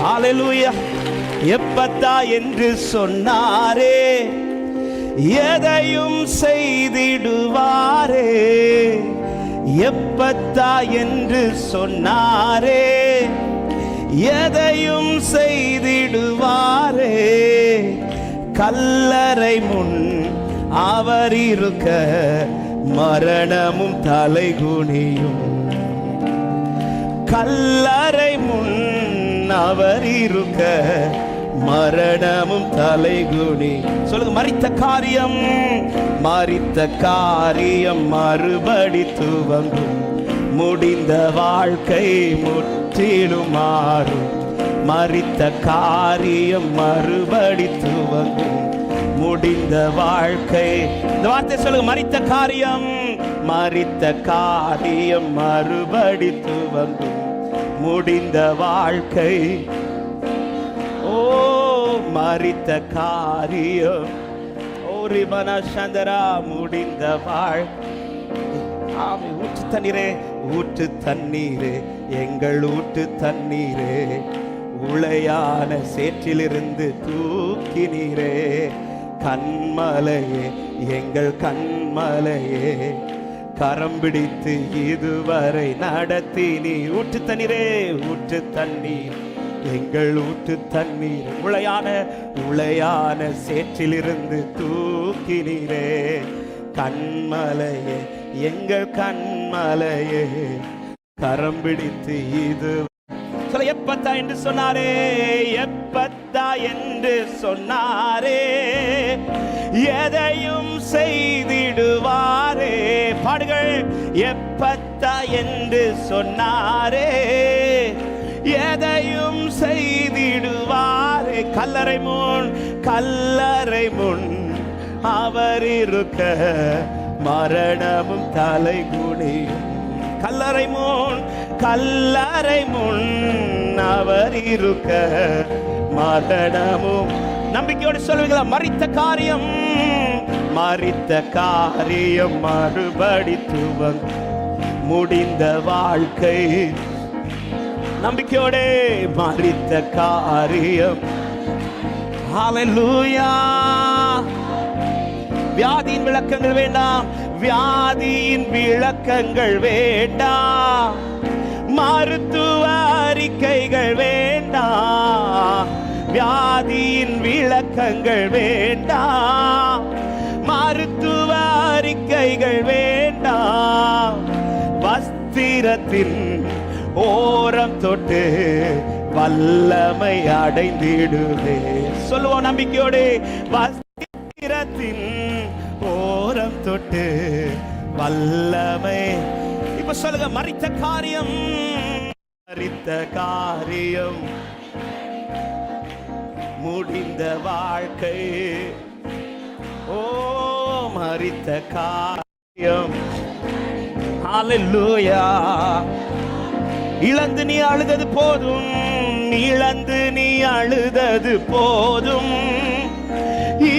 ஹல்லேலூயா. எப்பத்தா என்று சொன்னாரே, எதையும் செய்திடுவாரே. எப்பத்தா என்று சொன்னாரே, எதையும் செய்திடுவாரே. கல்லறை முன் அவர் இருக்க மரணமும் தலைகுனியும். கல்லறை முன் அவர் இருக்க மரணமும் தலைகுனி. சொல்லுங்க, மரித்த காரியம், மரித்த காரியம் மறுபடி துவங்கும். முடிந்த வாழ்க்கை முற்றிலும் மாறும். மரித்த காரியம் மறுபடி துவங்கும். முடிந்த வாழ்க்கை. இந்த வார்த்தை சொல்லுங்க, மரித்த காரியம், மரித்த காரியம் மறுபடி துவங்கும். முடிந்த வாழ்க்கை. ஓ மரித்த காரியம். ஓரி மனசந்தரா முடிந்த வாழ்க்கை. ஊற்று தண்ணீரே, ஊற்று தண்ணீரே, எங்கள் ஊற்று தண்ணீரே. உளையான சேற்றிலிருந்து தூக்கினீரே. கண்மலையே, எங்கள் கண்மலையே, கரம் பிடித்து இதுவரை நடத்தி நீ. ஊற்று தண்ணீரே, ஊற்று தண்ணீர், எங்கள் ஊற்று தண்ணீர். உளையான சேற்றிலிருந்து தூக்கினீரே. கண்மலையே, எங்கள் கண்மலையே, கரம் பிடித்து இது. எப்பத்தா என்று சொன்னாரே, எப்பத்தா என்று சொன்னாரே, எதையும் செய்திடுவாரே. பாடுகள். எப்பத்தா என்று சொன்னாரே, எதையும் செய்திடுவாரே. கல்லறை முன், கல்லறை முன் அவர் இருக்க மரணமும் தலைகுனியும். கல்லறை முன், கல்லறை முன் அவர் இருக்க மரணமும். நம்பிக்கையோடு சொல்லுவீங்களா? மரித்த காரியம், மரித்த காரியம் மறுபடி துவங்கும். முடிந்த வாழ்க்கை. நம்பிக்கையோடு மரித்த காரியம். ஹல்லேலூயா. வியாதியின் விளக்கங்கள் வேண்டாம், வியாதியின் விளக்கங்கள் வேண்டாம். மருத்துவ அறிக்கைகள் வேண்டாம், வியாதியின் விளக்கங்கள் வேண்டாம். மருத்துவ அறிக்கைகள் வேண்டாம். வஸ்திரத்தின் ஓரம் தொட்டு வல்லமை அடைந்திடுவே. சொல்லுவோம் நம்பிக்கையோடு. வஸ்திரத்தின் ஓரம் தொட்டு வல்லமை. இப்ப சொல்லுங்க, மரித்த காரியம், மரித்த காரியம் முடிந்த வாழ்க்கை. ஓ மரித்த காரியம். ஹல்லேலூயா. இழந்து நீ அழுதது போதும், இழந்து நீ அழுதது போதும்.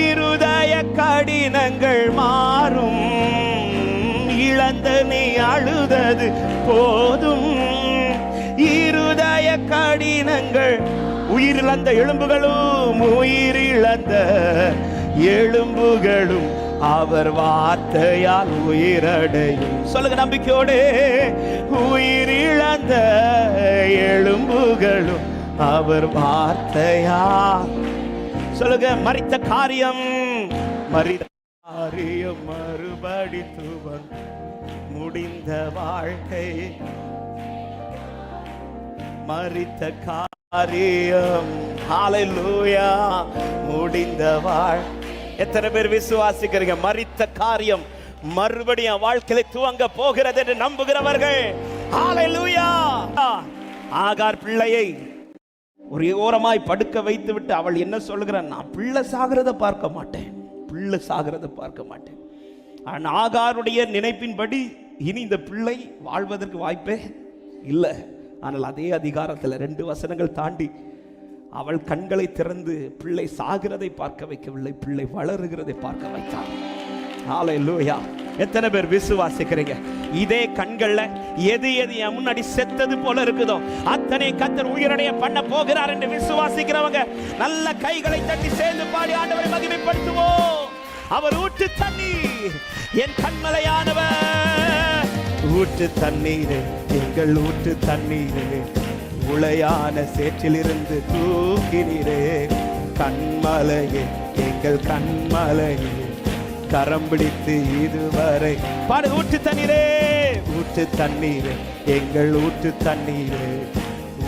இருதய கடினங்கள் மாறும். இழந்து நீ அழுதது போதும். இருதய கடினங்கள். உயிரிழந்த எலும்புகளும், உயிரிழந்த எலும்புகளும் அவர் வார்த்தையால் உயிரடையும். சொல்லுங்க நம்பிக்கையோடு. உயிரிழந்த எலும்புகளும் அவர் வார்த்தையால். சொல்லுங்க, மரித்த காரியம், மரித்த காரியம் மறுபடி துவங்கும். முடிந்த வாழ்க்கை. மரித்த காரியம். ஹல்லேலூயா. முடிந்த வாழ்க்கை. எத்தனை பேர் விசுவாசிக்கிறீங்க? மரித்த காரியம் மறுபடியும் வாழ்க்கையில துவங்க போகிறது என்று நம்புகிறவர்கள் ஹல்லேலூயா. ஆகார் பிள்ளையை ஒரு ஓரமாய் படுக்க வைத்து விட்டு அவள் என்ன சொல்லுகிறான்? நான் பிள்ளை சாகிறத பார்க்க மாட்டேன், பிள்ளை சாகிறத பார்க்க மாட்டேன். ஆகாருடைய நினைப்பின்படி இனி இந்த பிள்ளை வாழ்வதற்கு வாய்ப்பே இல்லை. ஆனால் அதே அதிகாரத்தில் 2 வசனங்கள் தாண்டி அவள் கண்களை திறந்து பிள்ளை சாகிறதை பார்க்க வைக்கவில்லை, பிள்ளை வளருகிறதை பார்க்க வைத்தாள். ஹல்லேலூயா. எத்தனை பேர் விசுவாசிக்கிறீங்க? இதே கண்கள்ல எது எது என் முன்னாடி செத்தது போல இருக்குதோ அத்தனை கர்த்தர் உயிரடைய பண்ண போகிறார் என்று விசுவாசிக்கிறவங்க நல்ல கைகளை தட்டி சேர்ந்து பாடி ஆண்டவரை மகிமைப்படுத்துவோம். அவர் ஊற்று தண்ணீர், என் கண்மலையானவர். ஊற்று தண்ணீரே, எங்கள் ஊற்று தண்ணீரே, உளையான சேற்றிலிருந்து தூக்கினீரே. கண்மலையே, எங்கள் கண்மலையே, கரம் பிடித்து இதுவரை பாடு. ஊற்று தண்ணீரே, ஊற்று தண்ணீரே, எங்கள் ஊற்று தண்ணீரே,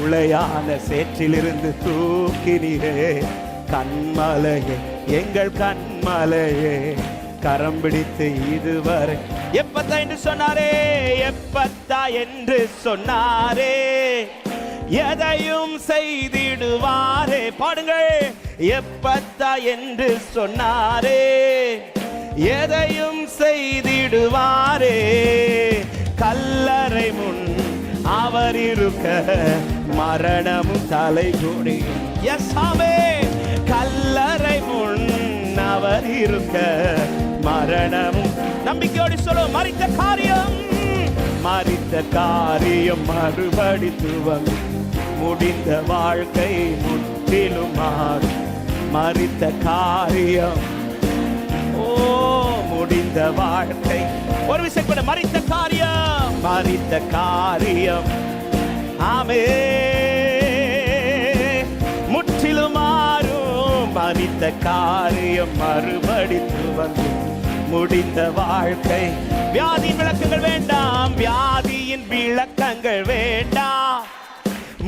உளையான சேற்றிலிருந்து தூக்கினீரே. கண்மலையே, எங்கள் கண்மலையே, கரம் பிடித்து இதுவரை. எப்பத்தா என்று சொன்னாரே, எப்பத்தா என்று சொன்னாரே, எதையும் செய்திடுவாரே. பாடுங்கள். எப்பத்தா என்று சொன்னாரே, எதையும் செய்திடுவாரே. கல்லறை முன் அவர் இருக்க மரணமும் தலை குனி. எஸ் ஆமே. கல்லறை முன் அவர் இருக்க மரணமும். நம்பிக்கையோடு சொல்லும். மரித்த காரியம், மரித்த காரியம் மறுபடி துவங்கும். முடிந்த வாழ்க்கை முற்றிலும் மாறும். மரித்த காரியம், ஓ முடிந்த வாழ்க்கை. ஒரு விஷயம் கூட, மரித்த காரியம், மரித்த காரியம் ஆமே முற்றிலும் மாறும். மரித்த காரியம் மறுபடி துவங்கும். முடிந்த வாழ்க்கை. வியாதியின் விளக்கங்கள் வேண்டாம், வியாதியின் விளக்கங்கள் வேண்டாம்,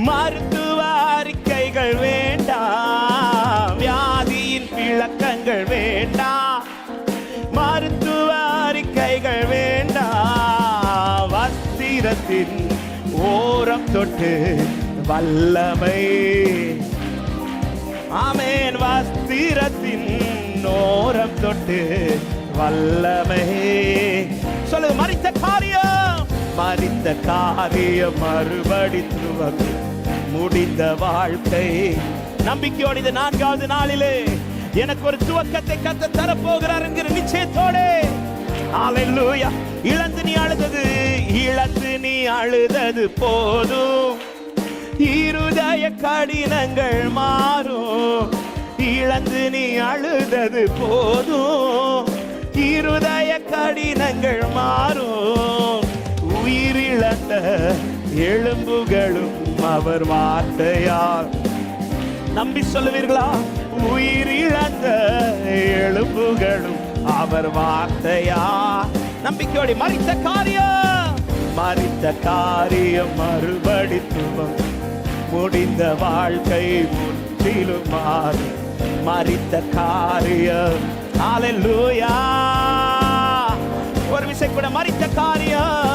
மருத்துவ அறிக்கைகள் வேண்டாம். வியாதியின் விளக்கங்கள் வேண்டாம், மருத்துவ அறிக்கைகள் வேண்டாம். வஸ்திரத்தின் ஓரம் தொட்டு வல்லமை. ஆமென். வஸ்திரத்தின் ஓரம் தொட்டு வல்லமை. சொல்லு. மரித்த காரியம், மரித்த காரியம் மறுபடி துவங்கும். முடிந்த வாழ்க்கை. நம்பிக்கையோடு இந்த 4வது நாளிலே எனக்கு ஒரு துவக்கத்தை கர்த்தர் தரப்போகிறார் என்கிற நிச்சயத்தோடு. ஹல்லேலூயா. இழந்து நீ அழுதது, இழந்து நீ அழுதது போதும். இருதய கடினங்கள் மாறும். இழந்து நீ அழுதது போதும். இருதய கடினங்கள் மாறும். உயிரிழந்த எலும்புகளும் அவர் வார்த்தையால். நம்பி சொல்லுவீர்களா? உயிரிழந்த எலும்புகளும் அவர் வார்த்தையா. நம்பிக்கையோடு. மரித்த காரியம், மரித்த காரியம் மறுபடி துவங்கும். முடிந்த வாழ்க்கை முற்றிலும் மாறும். மரித்த காரியம். ஹல்லேலூயா. ஒரு விஷயம் கூட, மரித்த காரியம்,